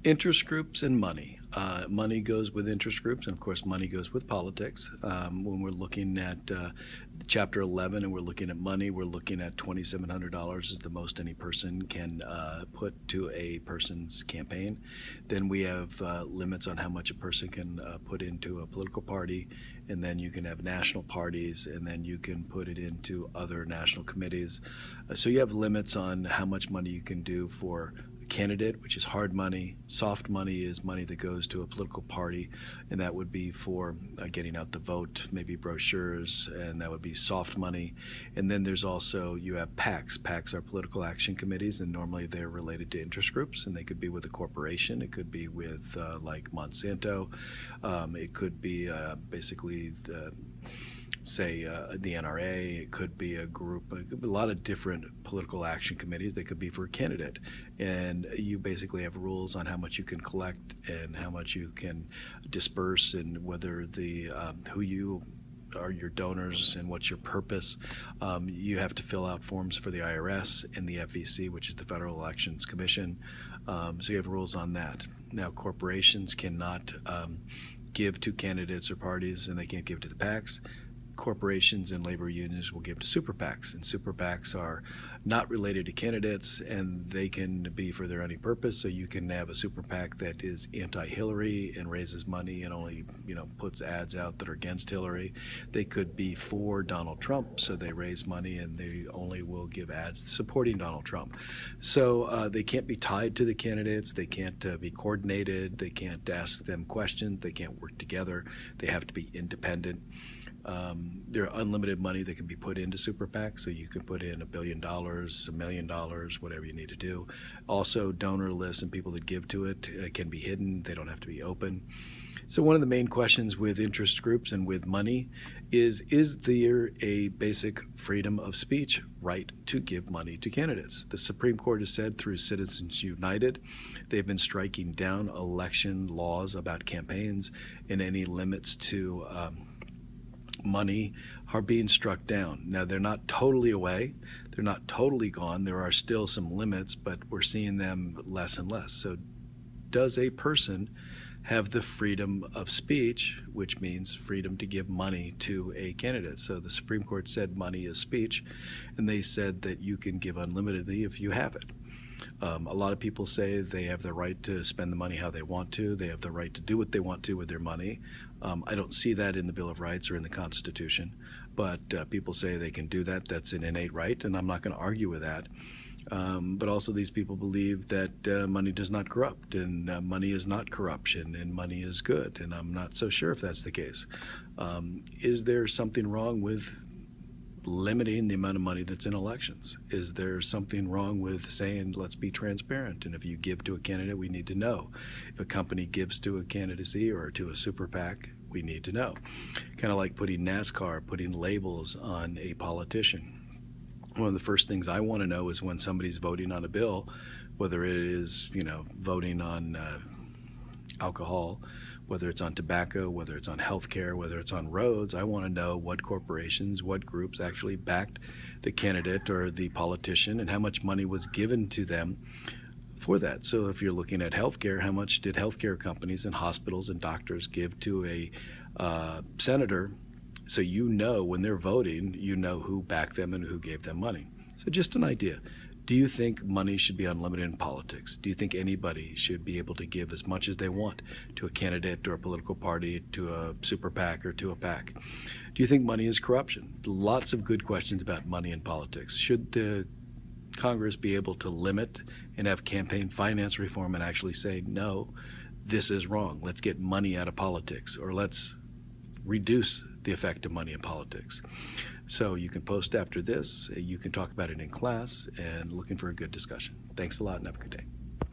Interest groups and money. Money goes with interest groups, and of course, money goes with politics. When we're looking at Chapter 11 and we're looking at money, we're looking at $2,700 is the most any person can put to a person's campaign. Then we have limits on how much a person can put into a political party, and then you can have national parties, and then you can put it into other national committees. So you have limits on how much money you can do for candidate, which is hard money. Soft money is money that goes to a political party, and that would be for getting out the vote, maybe brochures, and that would be soft money. And then there's also, you have PACs. PACs are political action committees, and normally they're related to interest groups, and they could be with a corporation. It could be with like Monsanto. It could be basically the NRA. It could be a group, a lot of different political action committees. They could be for a candidate, and you basically have rules on how much you can collect and how much you can disperse, and whether the who you are your donors and what's your purpose. You have to fill out forms for the IRS and the FEC, which is the Federal Elections Commission. So you have rules on that. Now, corporations cannot give to candidates or parties, and they can't give to the PACs. Corporations and labor unions will give to super PACs, and super PACs are not related to candidates, and they can be for their own purpose. So you can have a super PAC that is anti-Hillary and raises money and only puts ads out that are against Hillary. They could be for Donald Trump, so they raise money and they only will give ads supporting Donald Trump. So they can't be tied to the candidates. They can't be coordinated. They can't ask them questions. They can't work together. They have to be independent. There are unlimited money that can be put into super PACs, so you can put in $1 billion, $1 million, whatever you need to do. Also, donor lists and people that give to it can be hidden. They don't have to be open. So one of the main questions with interest groups and with money is there a basic freedom of speech right to give money to candidates? The Supreme Court has said through Citizens United, they've been striking down election laws about campaigns, and any limits to money are being struck down. Now, they're not totally away. They're not totally gone. There are still some limits, but we're seeing them less and less. So does a person have the freedom of speech, which means freedom to give money to a candidate? So the Supreme Court said money is speech, and they said that you can give unlimitedly if you have it. A lot of people say they have the right to spend the money how they want to. They have the right to do what they want to with their money. I don't see that in the Bill of Rights or in the Constitution, but people say they can do that. That's an innate right, and I'm not going to argue with that. But also these people believe that money does not corrupt, and money is not corruption, and money is good, and I'm not so sure if that's the case. Is there something wrong with limiting the amount of money that's in elections? Is there something wrong with saying, let's be transparent, and if you give to a candidate, we need to know? If a company gives to a candidacy or to a super PAC, we need to know. Kind of like putting NASCAR, putting labels on a politician. One of the first things I want to know is when somebody's voting on a bill, whether it is, voting on alcohol, whether it's on tobacco, whether it's on healthcare, whether it's on roads, I want to know what corporations, what groups actually backed the candidate or the politician, and how much money was given to them for that. So if you're looking at healthcare, how much did healthcare companies and hospitals and doctors give to a senator? So when they're voting, who backed them and who gave them money. So just an idea. Do you think money should be unlimited in politics? Do you think anybody should be able to give as much as they want to a candidate or a political party, to a super PAC or to a PAC? Do you think money is corruption? Lots of good questions about money in politics. Should the Congress be able to limit and have campaign finance reform and actually say, no, this is wrong. Let's get money out of politics, or let's reduce the effect of money in politics. So you can post after this. You can talk about it in class, and looking for a good discussion. Thanks a lot and have a good day.